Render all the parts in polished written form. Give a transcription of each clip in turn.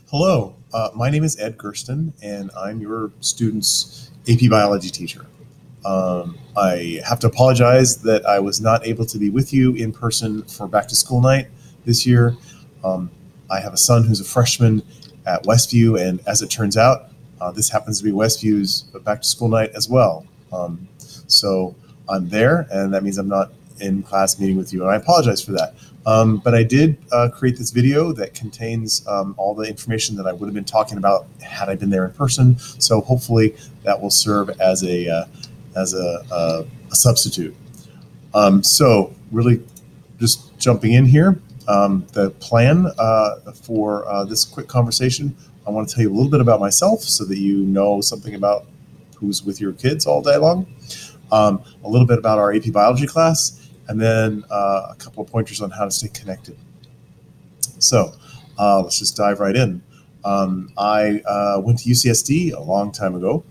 Hello, my name is Ed Gersten, and I'm your student's AP Biology teacher. I have to apologize that I was not able to be with you in person for back to school night this year. Um, I have a son who's a freshman at Westview, and as it turns out, this happens to be Westview's back to school night as well. So I'm there, and that means I'm not in class meeting with you, and I apologize for that. But I did create this video that contains all the information that I would have been talking about had I been there in person. So hopefully that will serve as a substitute. So really, just jumping in here, the plan for this quick conversation. I want to tell you a little bit about myself so that you know something about who's with your kids all day long. A little bit about our AP Biology class, and then a couple of pointers on how to stay connected. So let's just dive right in. I went to UCSD a long time ago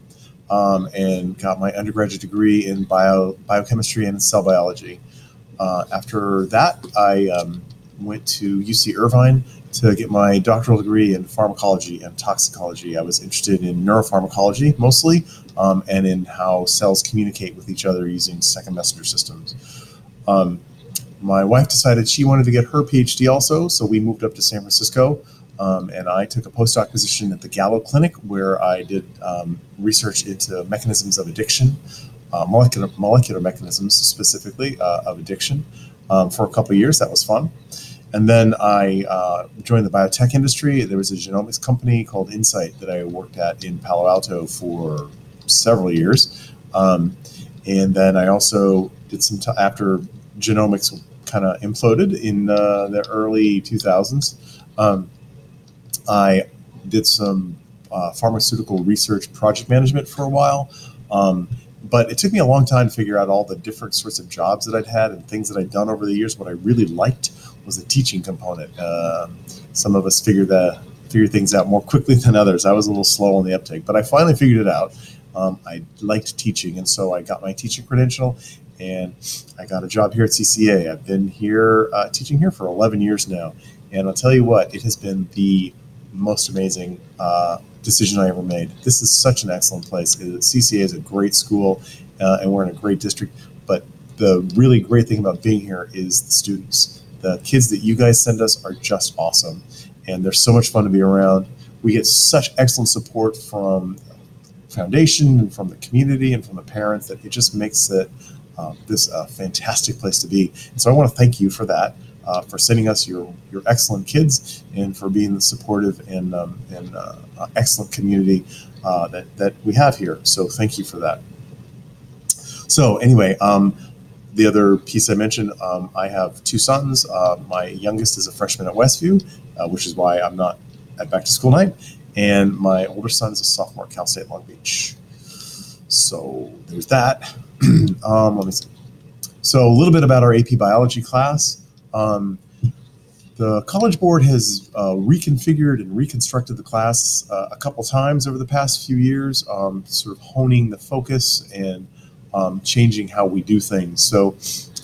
and got my undergraduate degree in biochemistry and cell biology. After that, I went to UC Irvine to get my doctoral degree in pharmacology and toxicology. I was interested in neuropharmacology mostly, and in how cells communicate with each other using second messenger systems. My wife decided she wanted to get her PhD also, so we moved up to San Francisco, and I took a postdoc position at the Gallo Clinic, where I did research into mechanisms of addiction, molecular mechanisms specifically of addiction, for a couple of years. That was fun. And then I joined the biotech industry. There was a genomics company called Insight that I worked at in Palo Alto for several years. And then I also did some after genomics kind of imploded in the early 2000s. I did some pharmaceutical research project management for a while. But it took me a long time to figure out all the different sorts of jobs that I'd had and things that I'd done over the years. What I really liked was the teaching component. Some of us figure things out more quickly than others. I was a little slow on the uptake, but I finally figured it out. I liked teaching, and so I got my teaching credential, and I got a job here at CCA. I've been here teaching here for 11 years now, and I'll tell you what, it has been the most amazing decision I ever made. This is such an excellent place. CCA is a great school, and we're in a great district, but the really great thing about being here is the students. The kids that you guys send us are just awesome, and they're so much fun to be around. We get such excellent support from foundation and from the community and from the parents that it just makes it this fantastic place to be. And so I want to thank you for that, for sending us your excellent kids, and for being the supportive and excellent community that we have here. So thank you for that. So anyway, the other piece I mentioned, I have two sons. My youngest is a freshman at Westview, which is why I'm not at back to school night. And my older son is a sophomore at Cal State Long Beach. So there's that. Let me see. So a little bit about our AP Biology class. The College Board has reconfigured and reconstructed the class a couple times over the past few years, sort of honing the focus and changing how we do things. So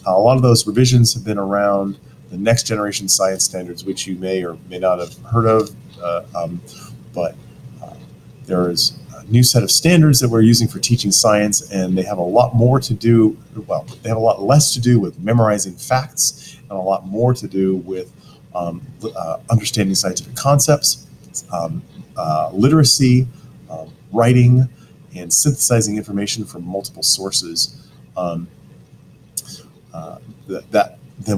a lot of those revisions have been around the next generation science standards, which you may or may not have heard of, but there is a new set of standards that we're using for teaching science, and they have a lot more to do, well, they have a lot less to do with memorizing facts and a lot more to do with understanding scientific concepts, literacy, writing, and synthesizing information from multiple sources than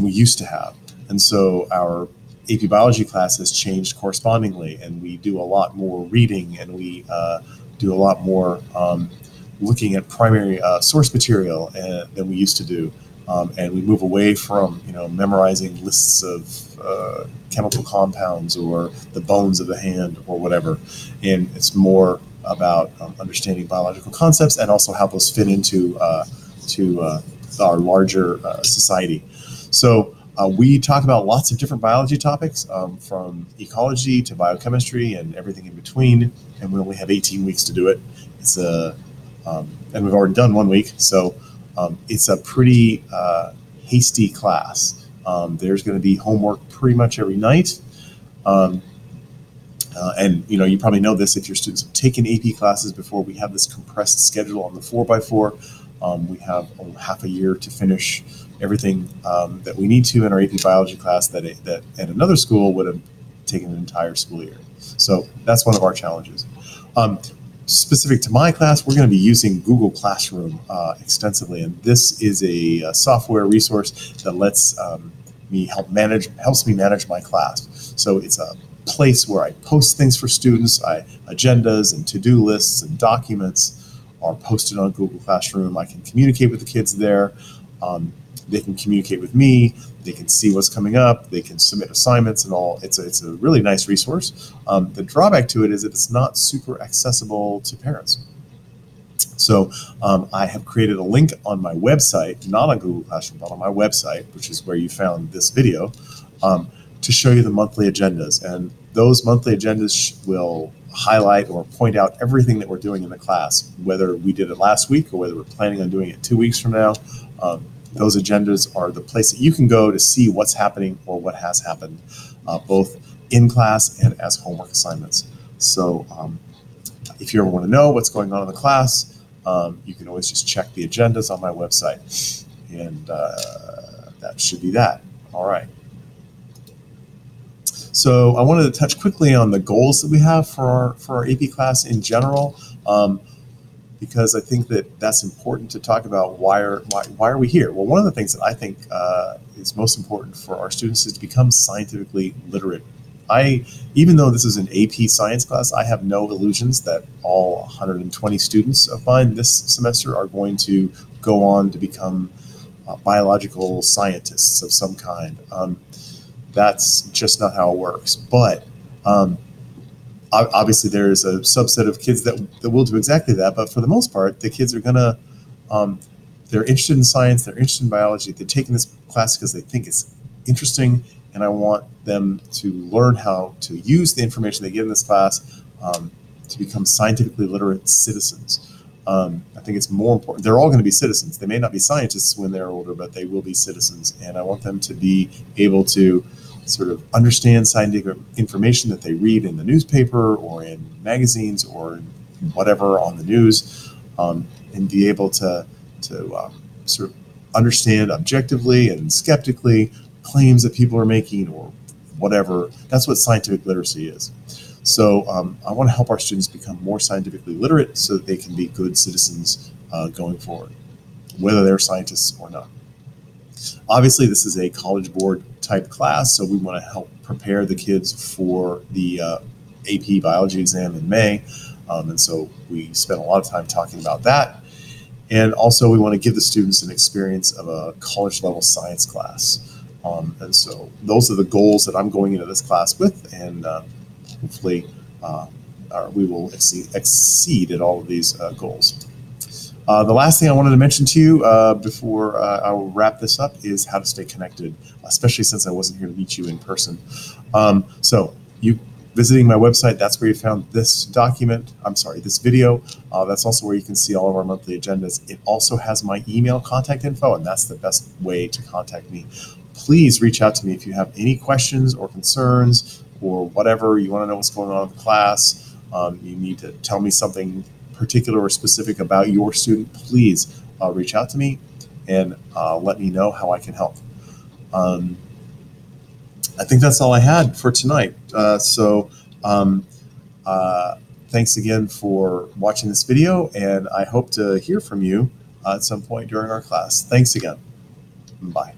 we used to have. And so our AP Biology class has changed correspondingly, and we do a lot more reading, and we do a lot more looking at primary source material than we used to do. And we move away from memorizing lists of chemical compounds or the bones of the hand or whatever, and it's more about understanding biological concepts and also how those fit into our larger society. So we talk about lots of different biology topics, from ecology to biochemistry and everything in between, and we only have 18 weeks to do it. It's and we've already done 1 week, so it's a pretty hasty class. There's going to be homework pretty much every night. And you probably know this if your students have taken AP classes before. We have this compressed schedule on the 4x4. We have half a year to finish everything that we need to in our AP biology class that at another school would have taken an entire school year. So that's one of our challenges. Specific to my class, we're going to be using Google Classroom extensively, and this is a software resource that lets helps me manage my class. So it's a place where I post things for students. Agendas and to-do lists and documents are posted on Google Classroom. I can communicate with the kids there. They can communicate with me. They can see what's coming up. They can submit assignments and all. It's a really nice resource. The drawback to it is that it's not super accessible to parents. So I have created a link on my website, not on Google Classroom, but on my website, which is where you found this video, to show you the monthly agendas. And those monthly agendas will highlight or point out everything that we're doing in the class, whether we did it last week or whether we're planning on doing it 2 weeks from now. Those agendas are the place that you can go to see what's happening or what has happened, both in class and as homework assignments. So if you ever want to know what's going on in the class, you can always just check the agendas on my website. And that should be that. All right. So I wanted to touch quickly on the goals that we have for our AP class in general, because I think that that's important to talk about. Why are we here? Well, one of the things that I think is most important for our students is to become scientifically literate. Even though this is an AP science class, I have no illusions that all 120 students of mine this semester are going to go on to become biological scientists of some kind. That's just not how it works. But obviously there is a subset of kids that will do exactly that. But for the most part, the kids are gonna, they're interested in science, they're interested in biology, they're taking this class because they think it's interesting, and I want them to learn how to use the information they get in this class to become scientifically literate citizens. I think it's more important. They're all going to be citizens. They may not be scientists when they're older, but they will be citizens. And I want them to be able to sort of understand scientific information that they read in the newspaper or in magazines or in whatever on the news, and be able to sort of understand objectively and skeptically claims that people are making or whatever. That's what scientific literacy is. So I want to help our students become more scientifically literate so that they can be good citizens going forward, whether they're scientists or not. Obviously, this is a College Board type class, so we want to help prepare the kids for the AP biology exam in May. And so we spent a lot of time talking about that. And also we want to give the students an experience of a college level science class. And so those are the goals that I'm going into this class with, and hopefully we will exceed at all of these goals. The last thing I wanted to mention to you before I will wrap this up is how to stay connected, especially since I wasn't here to meet you in person. So you visiting my website, that's where you found this this video. That's also where you can see all of our monthly agendas. It also has my email contact info, and that's the best way to contact me. Please reach out to me if you have any questions or concerns or whatever. You want to know what's going on in the class. You need to tell me something particular or specific about your student. Please reach out to me and let me know how I can help. I think that's all I had for tonight. Thanks again for watching this video, and I hope to hear from you at some point during our class. Thanks again. Bye.